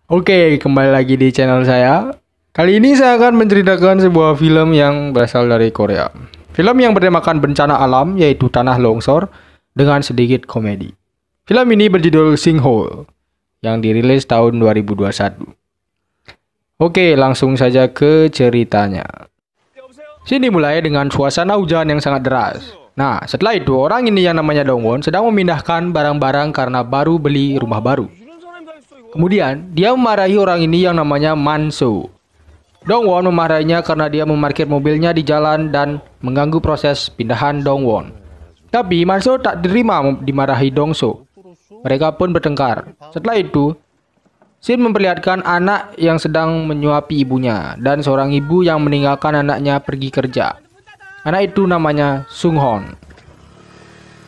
Oke, kembali lagi di channel saya. Kali ini saya akan menceritakan sebuah film yang berasal dari Korea. Film yang bertemakan bencana alam, yaitu tanah longsor, dengan sedikit komedi. Film ini berjudul Sinkhole, yang dirilis tahun 2021. Oke, langsung saja ke ceritanya. Sini mulai dengan suasana hujan yang sangat deras. Nah, setelah itu orang ini yang namanya Dongwon sedang memindahkan barang-barang karena baru beli rumah baru. Kemudian, dia memarahi orang ini yang namanya Manso. Dongwon memarahinya karena dia memarkir mobilnya di jalan dan mengganggu proses pindahan Dongwon. Tapi Manso tak terima dimarahi Dongso. Mereka pun bertengkar. Setelah itu, Shin memperlihatkan anak yang sedang menyuapi ibunya dan seorang ibu yang meninggalkan anaknya pergi kerja. Anak itu namanya Sunghon.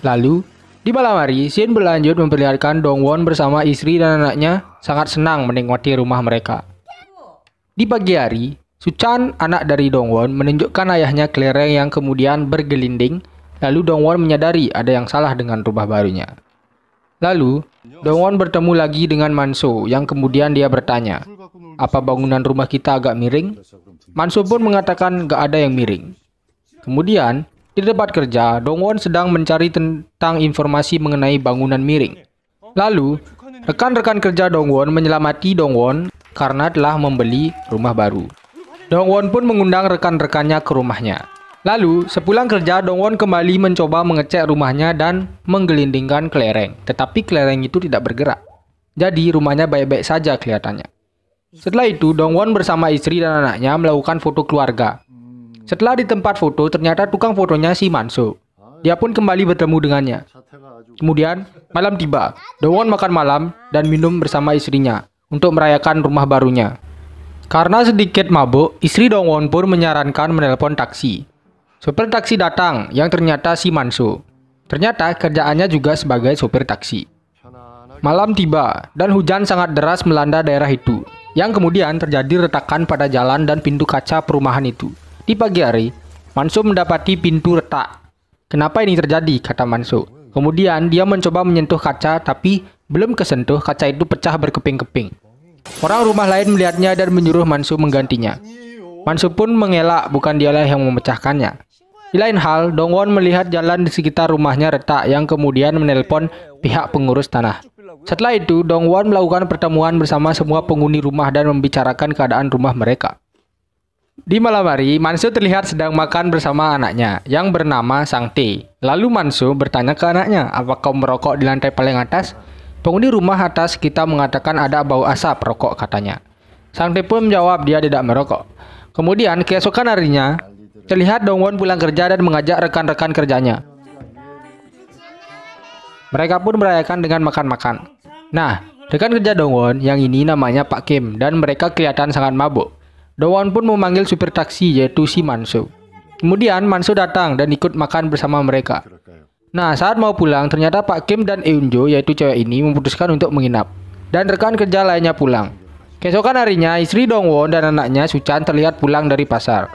Lalu, di malam hari, Shin berlanjut memperlihatkan Dongwon bersama istri dan anaknya sangat senang menikmati rumah mereka. Di pagi hari, Suchan, anak dari Dongwon, menunjukkan ayahnya kelereng yang kemudian bergelinding. Lalu Dongwon menyadari ada yang salah dengan rumah barunya. Lalu, Dongwon bertemu lagi dengan Manso yang kemudian dia bertanya, "Apa bangunan rumah kita agak miring?" Manso pun mengatakan gak ada yang miring. Kemudian, di tempat kerja, Dongwon sedang mencari tentang informasi mengenai bangunan miring. Lalu, rekan-rekan kerja Dongwon menyelamati Dongwon karena telah membeli rumah baru. Dongwon pun mengundang rekan-rekannya ke rumahnya. Lalu, sepulang kerja, Dongwon kembali mencoba mengecek rumahnya dan menggelindingkan kelereng. Tetapi kelereng itu tidak bergerak. Jadi, rumahnya baik-baik saja kelihatannya. Setelah itu, Dongwon bersama istri dan anaknya melakukan foto keluarga. Setelah di tempat foto, ternyata tukang fotonya si Manso. Dia pun kembali bertemu dengannya. Kemudian, malam tiba. Dongwon makan malam dan minum bersama istrinya untuk merayakan rumah barunya. Karena sedikit mabuk, istri Dongwon pun menyarankan menelpon taksi. Sopir taksi datang, yang ternyata si Manso. Ternyata kerjaannya juga sebagai sopir taksi. Malam tiba, dan hujan sangat deras melanda daerah itu, yang kemudian terjadi retakan pada jalan dan pintu kaca perumahan itu. Di pagi hari, Manso mendapati pintu retak. "Kenapa ini terjadi?" kata Manso. Kemudian dia mencoba menyentuh kaca, tapi belum kesentuh, kaca itu pecah berkeping-keping. Orang rumah lain melihatnya dan menyuruh Manso menggantinya. Manso pun mengelak, bukan dialah yang memecahkannya. Di lain hal, Dongwon melihat jalan di sekitar rumahnya retak yang kemudian menelpon pihak pengurus tanah. Setelah itu, Dongwon melakukan pertemuan bersama semua penghuni rumah dan membicarakan keadaan rumah mereka. Di malam hari, Manso terlihat sedang makan bersama anaknya yang bernama Sangtae. Lalu Manso bertanya ke anaknya, "Apa kau merokok di lantai paling atas?" Penghuni rumah atas kita mengatakan ada bau asap rokok, katanya. Sangtae pun menjawab dia tidak merokok. Kemudian keesokan harinya, terlihat Dongwon pulang kerja dan mengajak rekan-rekan kerjanya. Mereka pun merayakan dengan makan-makan. Nah, rekan kerja Dongwon yang ini namanya Pak Kim dan mereka kelihatan sangat mabuk. Dongwon pun memanggil supir taksi yaitu si Manso. Kemudian Manso datang dan ikut makan bersama mereka. Nah, saat mau pulang ternyata Pak Kim dan Eunjo yaitu cewek ini memutuskan untuk menginap. Dan rekan kerja lainnya pulang. Keesokan harinya istri Dongwon dan anaknya Suchan terlihat pulang dari pasar.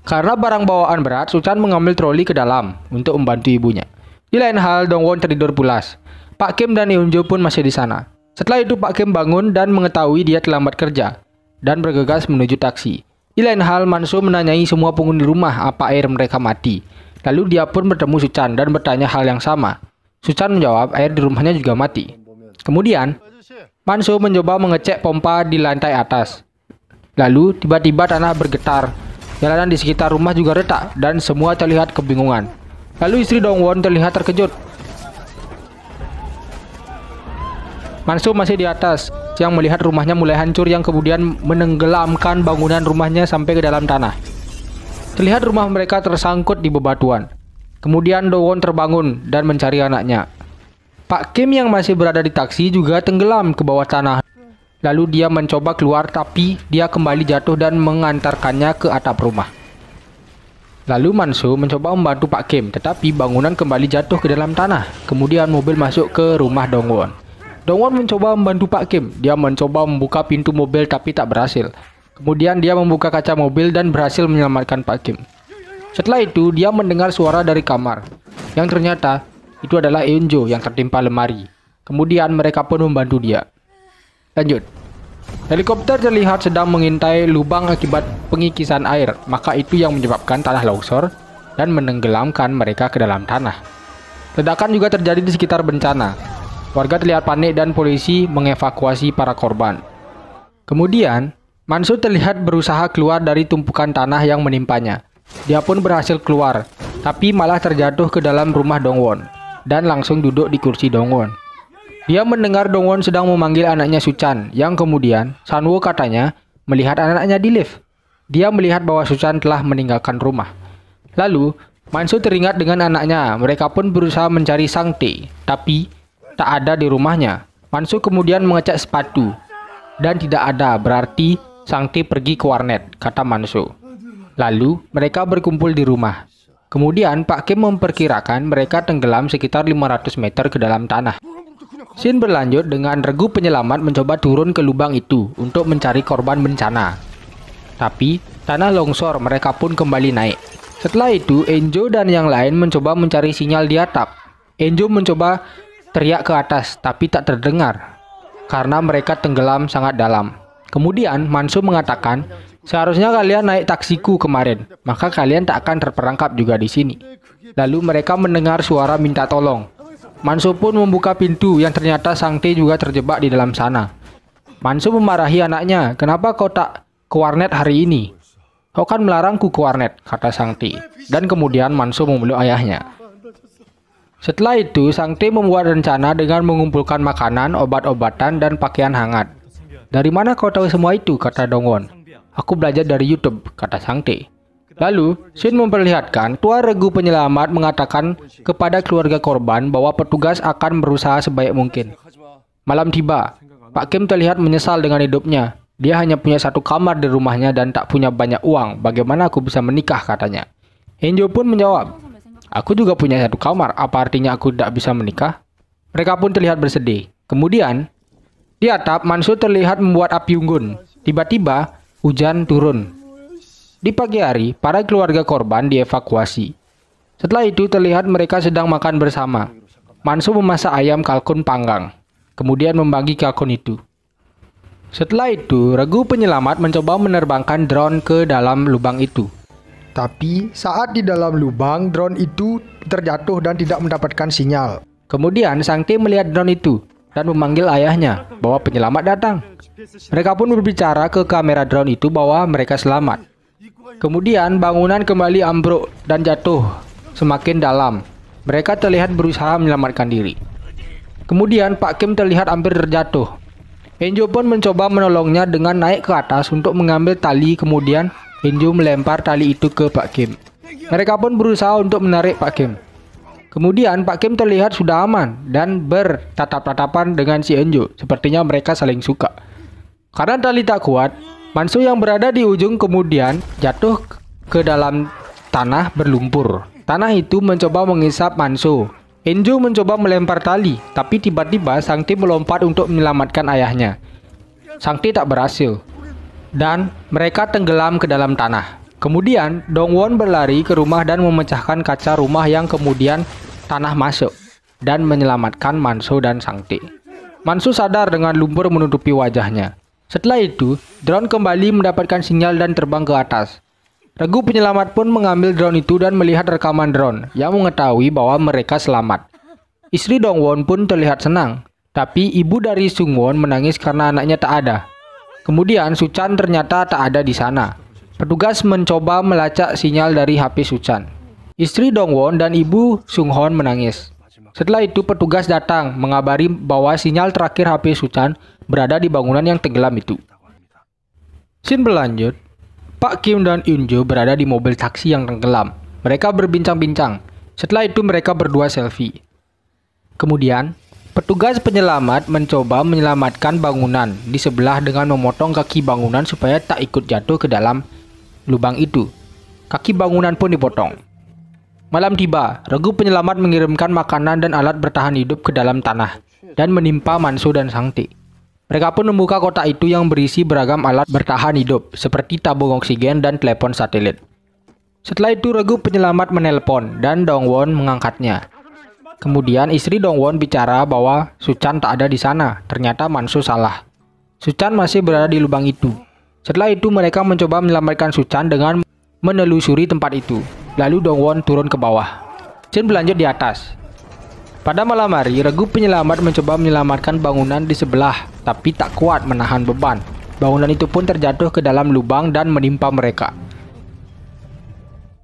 Karena barang bawaan berat, Suchan mengambil troli ke dalam untuk membantu ibunya. Di lain hal, Dongwon tertidur pulas. Pak Kim dan Eunjo pun masih di sana. Setelah itu Pak Kim bangun dan mengetahui dia terlambat kerja dan bergegas menuju taksi. Di lain hal, Manso menanyai semua penghuni rumah apa air mereka mati. Lalu dia pun bertemu Suchan dan bertanya hal yang sama. Suchan menjawab air di rumahnya juga mati. Kemudian, Manso mencoba mengecek pompa di lantai atas. Lalu, tiba-tiba tanah bergetar. Jalanan di sekitar rumah juga retak dan semua terlihat kebingungan. Lalu istri Dongwon terlihat terkejut. Manso masih di atas, yang melihat rumahnya mulai hancur yang kemudian menenggelamkan bangunan rumahnya sampai ke dalam tanah. Terlihat rumah mereka tersangkut di bebatuan. Kemudian Dongwon terbangun dan mencari anaknya. Pak Kim yang masih berada di taksi juga tenggelam ke bawah tanah. Lalu dia mencoba keluar tapi dia kembali jatuh dan mengantarkannya ke atap rumah. Lalu Manso mencoba membantu Pak Kim tetapi bangunan kembali jatuh ke dalam tanah. Kemudian mobil masuk ke rumah Dongwon. Dongwon mencoba membantu Pak Kim. Dia mencoba membuka pintu mobil tapi tak berhasil. Kemudian dia membuka kaca mobil dan berhasil menyelamatkan Pak Kim. Setelah itu dia mendengar suara dari kamar. Yang ternyata itu adalah Eunjo yang tertimpa lemari. Kemudian mereka pun membantu dia. Lanjut. Helikopter terlihat sedang mengintai lubang akibat pengikisan air, maka itu yang menyebabkan tanah longsor dan menenggelamkan mereka ke dalam tanah. Ledakan juga terjadi di sekitar bencana. Warga terlihat panik dan polisi mengevakuasi para korban. Kemudian, Mansur terlihat berusaha keluar dari tumpukan tanah yang menimpanya. Dia pun berhasil keluar, tapi malah terjatuh ke dalam rumah Dongwon dan langsung duduk di kursi Dongwon. Dia mendengar Dongwon sedang memanggil anaknya Suchan, yang kemudian Sanwo katanya melihat anaknya di lift. Dia melihat bahwa Suchan telah meninggalkan rumah. Lalu, Mansur teringat dengan anaknya. Mereka pun berusaha mencari Sang Tae, tapi tak ada di rumahnya. Mansur kemudian mengecek sepatu, dan tidak ada, berarti Sang Tae pergi ke warnet, kata Mansur. Lalu, mereka berkumpul di rumah. Kemudian, Pak Kim memperkirakan mereka tenggelam sekitar 500 meter ke dalam tanah. Scene berlanjut dengan regu penyelamat mencoba turun ke lubang itu untuk mencari korban bencana. Tapi, tanah longsor mereka pun kembali naik. Setelah itu, Enjo dan yang lain mencoba mencari sinyal di atap. Enjo mencoba teriak ke atas, tapi tak terdengar, karena mereka tenggelam sangat dalam. Kemudian, Mansur mengatakan, seharusnya kalian naik taksiku kemarin, maka kalian tak akan terperangkap juga di sini. Lalu mereka mendengar suara minta tolong. Mansur pun membuka pintu yang ternyata Sang Tae juga terjebak di dalam sana. Mansur memarahi anaknya, kenapa kau tak ke warnet hari ini? Kau kan melarangku ke warnet, kata Sang Tae. Dan kemudian Mansur memeluk ayahnya. Setelah itu, Sang Tae membuat rencana dengan mengumpulkan makanan, obat-obatan, dan pakaian hangat. Dari mana kau tahu semua itu, kata Dongwon. Aku belajar dari YouTube, kata Sang Tae. Lalu, Shin memperlihatkan Tua Regu Penyelamat mengatakan kepada keluarga korban bahwa petugas akan berusaha sebaik mungkin. Malam tiba, Pak Kim terlihat menyesal dengan hidupnya. Dia hanya punya satu kamar di rumahnya dan tak punya banyak uang. Bagaimana aku bisa menikah, katanya. Enjo pun menjawab, aku juga punya satu kamar, apa artinya aku tidak bisa menikah? Mereka pun terlihat bersedih. Kemudian, di atap Mansur terlihat membuat api unggun. Tiba-tiba, hujan turun. Di pagi hari, para keluarga korban dievakuasi. Setelah itu terlihat mereka sedang makan bersama. Mansur memasak ayam kalkun panggang, kemudian membagi kalkun itu. Setelah itu, Regu Penyelamat mencoba menerbangkan drone ke dalam lubang itu. Tapi saat di dalam lubang, drone itu terjatuh dan tidak mendapatkan sinyal. Kemudian Sang Tae melihat drone itu dan memanggil ayahnya bahwa penyelamat datang. Mereka pun berbicara ke kamera drone itu bahwa mereka selamat. Kemudian bangunan kembali ambruk dan jatuh semakin dalam. Mereka terlihat berusaha menyelamatkan diri. Kemudian Pak Kim terlihat hampir terjatuh. Enjo pun mencoba menolongnya dengan naik ke atas untuk mengambil tali. Kemudian Enjo melempar tali itu ke Pak Kim. Mereka pun berusaha untuk menarik Pak Kim. Kemudian Pak Kim terlihat sudah aman dan bertatap-tatapan dengan si Enjo. Sepertinya mereka saling suka. Karena tali tak kuat, Mansur yang berada di ujung kemudian jatuh ke dalam tanah berlumpur. Tanah itu mencoba mengisap Mansur. Enjo mencoba melempar tali, tapi tiba-tiba Sang Tae melompat untuk menyelamatkan ayahnya. Sang Tae tak berhasil, dan mereka tenggelam ke dalam tanah. Kemudian Dongwon berlari ke rumah dan memecahkan kaca rumah yang kemudian tanah masuk dan menyelamatkan Mansur dan Sang Tae. Mansur sadar dengan lumpur menutupi wajahnya. Setelah itu, drone kembali mendapatkan sinyal dan terbang ke atas. Regu Penyelamat pun mengambil drone itu dan melihat rekaman drone yang mengetahui bahwa mereka selamat. Istri Dongwon pun terlihat senang, tapi ibu dari Sungwon menangis karena anaknya tak ada. Kemudian Suchan ternyata tak ada di sana. Petugas mencoba melacak sinyal dari HP Suchan. Istri Dongwon dan ibu Sunghon menangis. Setelah itu petugas datang mengabari bahwa sinyal terakhir HP Suchan berada di bangunan yang tenggelam itu. Scene berlanjut. Pak Kim dan Eunjo berada di mobil taksi yang tenggelam. Mereka berbincang-bincang. Setelah itu mereka berdua selfie. Kemudian, petugas penyelamat mencoba menyelamatkan bangunan di sebelah dengan memotong kaki bangunan supaya tak ikut jatuh ke dalam lubang itu. Kaki bangunan pun dipotong. Malam tiba, Regu Penyelamat mengirimkan makanan dan alat bertahan hidup ke dalam tanah dan menimpa Mansur dan Sang Tae. Mereka pun membuka kotak itu yang berisi beragam alat bertahan hidup seperti tabung oksigen dan telepon satelit. Setelah itu Regu Penyelamat menelpon dan Dongwon mengangkatnya. Kemudian istri Dongwon bicara bahwa Suchan tak ada di sana. Ternyata Mansur salah. Suchan masih berada di lubang itu. Setelah itu mereka mencoba menyelamatkan Suchan dengan menelusuri tempat itu. Lalu Dongwon turun ke bawah. Shin berlanjut di atas. Pada malam hari, regu penyelamat mencoba menyelamatkan bangunan di sebelah, tapi tak kuat menahan beban. Bangunan itu pun terjatuh ke dalam lubang dan menimpa mereka.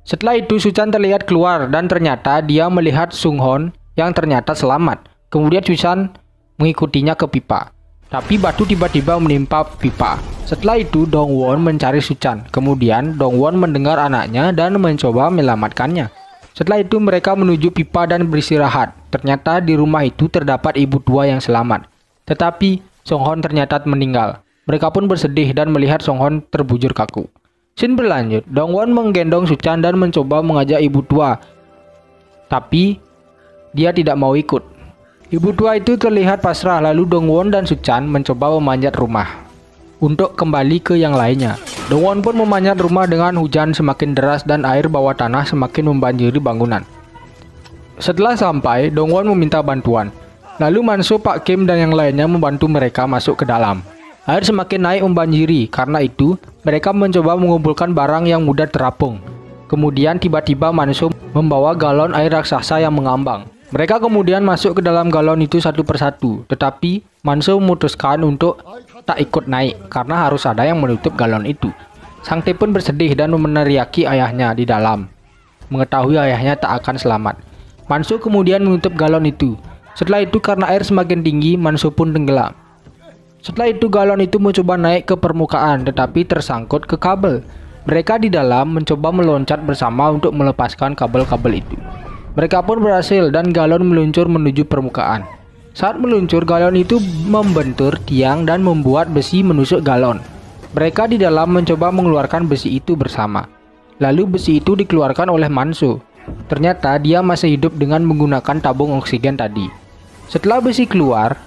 Setelah itu Suchan terlihat keluar dan ternyata dia melihat Sunghon yang ternyata selamat. Kemudian Suchan mengikutinya ke pipa. Tapi batu tiba-tiba menimpa pipa. Setelah itu Dongwon mencari Suchan. Kemudian Dongwon mendengar anaknya dan mencoba menyelamatkannya. Setelah itu mereka menuju pipa dan beristirahat. Ternyata di rumah itu terdapat ibu tua yang selamat. Tetapi Sunghon ternyata meninggal. Mereka pun bersedih dan melihat Sunghon terbujur kaku. Shin berlanjut, Dongwon menggendong Suchan dan mencoba mengajak ibu tua. Tapi dia tidak mau ikut. Ibu tua itu terlihat pasrah, lalu Dongwon dan Suchan mencoba memanjat rumah untuk kembali ke yang lainnya. Dongwon pun memanjat rumah dengan hujan semakin deras dan air bawah tanah semakin membanjiri bangunan. Setelah sampai, Dongwon meminta bantuan. Lalu Manso, Pak Kim dan yang lainnya membantu mereka masuk ke dalam. Air semakin naik membanjiri, karena itu mereka mencoba mengumpulkan barang yang mudah terapung. Kemudian tiba-tiba Manso membawa galon air raksasa yang mengambang. Mereka kemudian masuk ke dalam galon itu satu persatu, tetapi Manso memutuskan untuk tak ikut naik karena harus ada yang menutup galon itu. Sang Tae pun bersedih dan meneriaki ayahnya di dalam, mengetahui ayahnya tak akan selamat. Manso kemudian menutup galon itu. Setelah itu karena air semakin tinggi, Manso pun tenggelam. Setelah itu galon itu mencoba naik ke permukaan tetapi tersangkut ke kabel. Mereka di dalam mencoba meloncat bersama untuk melepaskan kabel-kabel itu. Mereka pun berhasil dan galon meluncur menuju permukaan. Saat meluncur, galon itu membentur tiang dan membuat besi menusuk galon. Mereka di dalam mencoba mengeluarkan besi itu bersama. Lalu besi itu dikeluarkan oleh Manso. Ternyata dia masih hidup dengan menggunakan tabung oksigen tadi. Setelah besi keluar,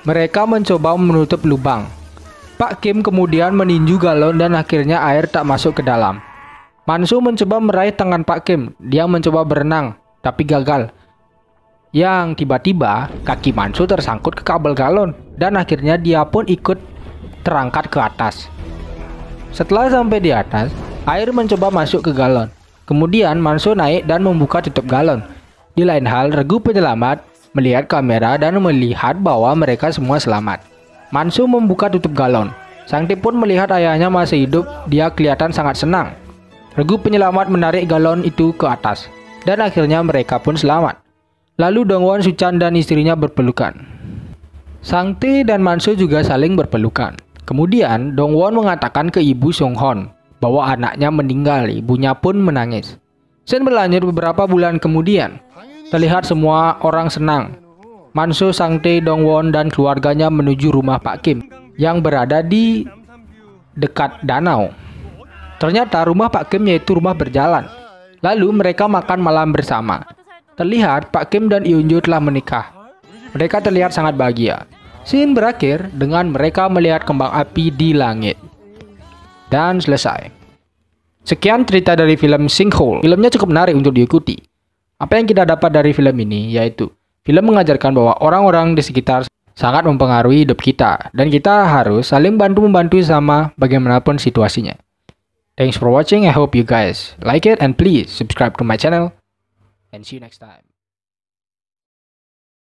mereka mencoba menutup lubang. Pak Kim kemudian meninju galon dan akhirnya air tak masuk ke dalam. Manso mencoba meraih tangan Pak Kim. Dia mencoba berenang, tapi gagal. Yang tiba-tiba kaki Manso tersangkut ke kabel galon dan akhirnya dia pun ikut terangkat ke atas. Setelah sampai di atas, air mencoba masuk ke galon. Kemudian Manso naik dan membuka tutup galon. Di lain hal, regu penyelamat melihat kamera dan melihat bahwa mereka semua selamat. Manso membuka tutup galon. Sang Tae pun melihat ayahnya masih hidup. Dia kelihatan sangat senang. Regu penyelamat menarik galon itu ke atas dan akhirnya mereka pun selamat. Lalu Dongwon, Suchan dan istrinya berpelukan. Sang Tae dan Manso juga saling berpelukan. Kemudian Dongwon mengatakan ke ibu Sunghon bahwa anaknya meninggal. Ibunya pun menangis. Shin berlanjut beberapa bulan kemudian. Terlihat semua orang senang. Manso, Sang Tae, Dongwon dan keluarganya menuju rumah Pak Kim yang berada di dekat danau. Ternyata rumah Pak Kim yaitu rumah berjalan. Lalu mereka makan malam bersama. Terlihat Pak Kim dan Eunju telah menikah. Mereka terlihat sangat bahagia. Scene berakhir dengan mereka melihat kembang api di langit. Dan selesai. Sekian cerita dari film Sinkhole. Filmnya cukup menarik untuk diikuti. Apa yang kita dapat dari film ini yaitu film mengajarkan bahwa orang-orang di sekitar sangat mempengaruhi hidup kita dan kita harus saling bantu-membantu sama bagaimanapun situasinya. Thanks for watching. I hope you guys like it and please subscribe to my channel and see you next time.